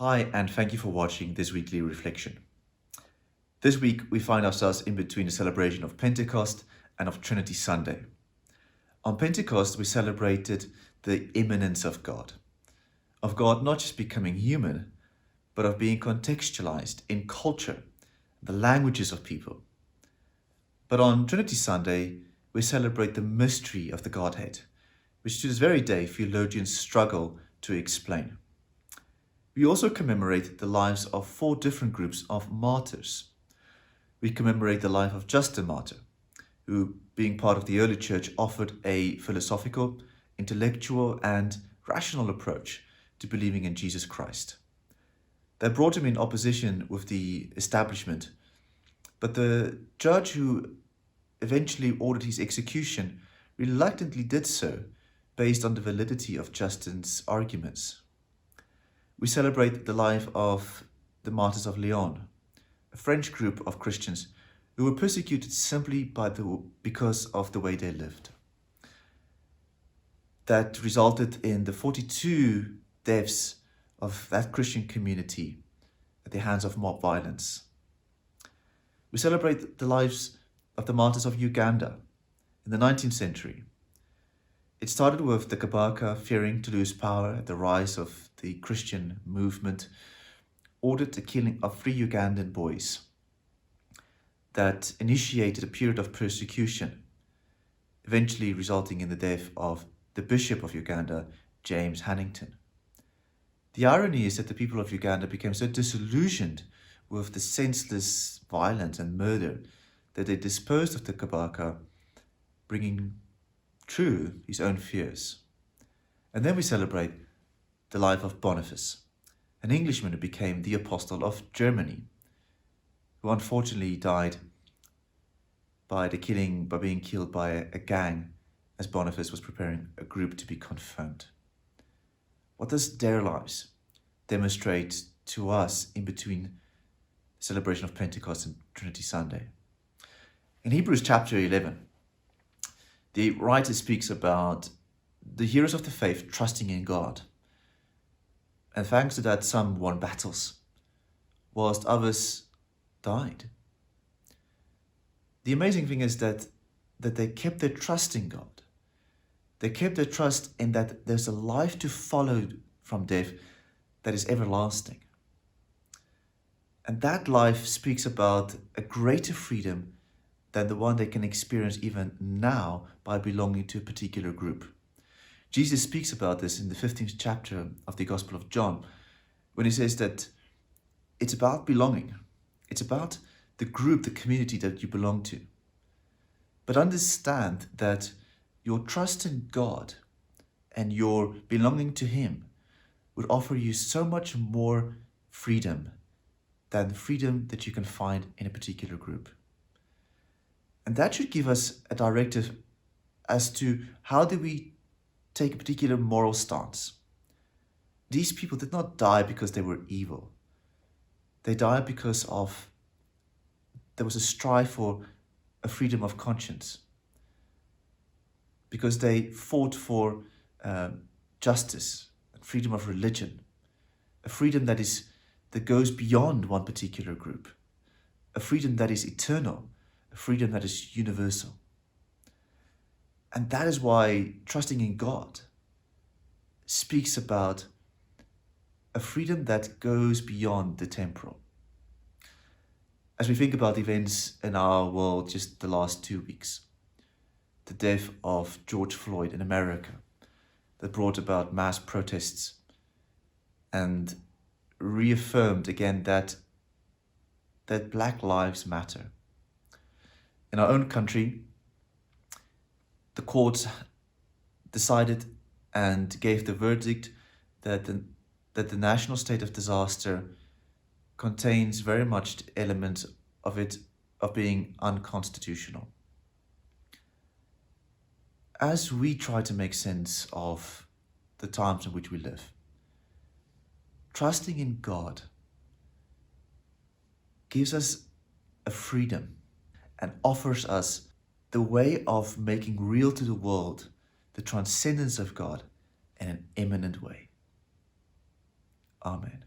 Hi, and thank you for watching this weekly reflection. This week, we find ourselves in between the celebration of Pentecost and of Trinity Sunday. On Pentecost, we celebrated the immanence of God not just becoming human, but of being contextualized in culture, the languages of people. But on Trinity Sunday, we celebrate the mystery of the Godhead, which to this very day theologians struggle to explain. We also commemorate the lives of 4 different groups of martyrs. We commemorate the life of Justin Martyr, who, being part of the early church, offered a philosophical, intellectual, and rational approach to believing in Jesus Christ. That brought him in opposition with the establishment, but the judge who eventually ordered his execution reluctantly did so based on the validity of Justin's arguments. We celebrate the life of the martyrs of Lyon, a French group of Christians who were persecuted simply because of the way they lived. That resulted in the 42 deaths of that Christian community at the hands of mob violence. We celebrate the lives of the martyrs of Uganda in the 19th century. It started with the Kabaka fearing to lose power at the rise of the Christian movement, ordered the killing of 3 Ugandan boys that initiated a period of persecution, eventually resulting in the death of the Bishop of Uganda, James Hannington. The irony is that the people of Uganda became so disillusioned with the senseless violence and murder that they disposed of the Kabaka, bringing true his own fears. And then we celebrate the life of Boniface, an Englishman who became the Apostle of Germany, who unfortunately died by being killed by a gang as Boniface was preparing a group to be confirmed. What does their lives demonstrate to us in between the celebration of Pentecost and Trinity Sunday? In Hebrews chapter 11, the writer speaks about the heroes of the faith trusting in God. And thanks to that, some won battles, whilst others died. The amazing thing is that they kept their trust in God. They kept their trust in that there's a life to follow from death that is everlasting. And that life speaks about a greater freedom than the one they can experience even now by belonging to a particular group. Jesus speaks about this in the 15th chapter of the Gospel of John, when he says that it's about belonging. It's about the group, the community that you belong to. But understand that your trust in God and your belonging to Him would offer you so much more freedom than the freedom that you can find in a particular group. And that should give us a directive as to how do we take a particular moral stance. These people did not die because they were evil. They died because there was a strive for a freedom of conscience, because they fought for justice, freedom of religion, a freedom that goes beyond one particular group, a freedom that is eternal, a freedom that is universal. And that is why trusting in God speaks about a freedom that goes beyond the temporal. As we think about events in our world just the last 2 weeks, the death of George Floyd in America that brought about mass protests and reaffirmed again that Black lives matter. In our own country, the courts decided and gave the verdict that the national state of disaster contains very much elements of being unconstitutional. As we try to make sense of the times in which we live, trusting in God gives us a freedom and offers us the way of making real to the world the transcendence of God in an immanent way. Amen.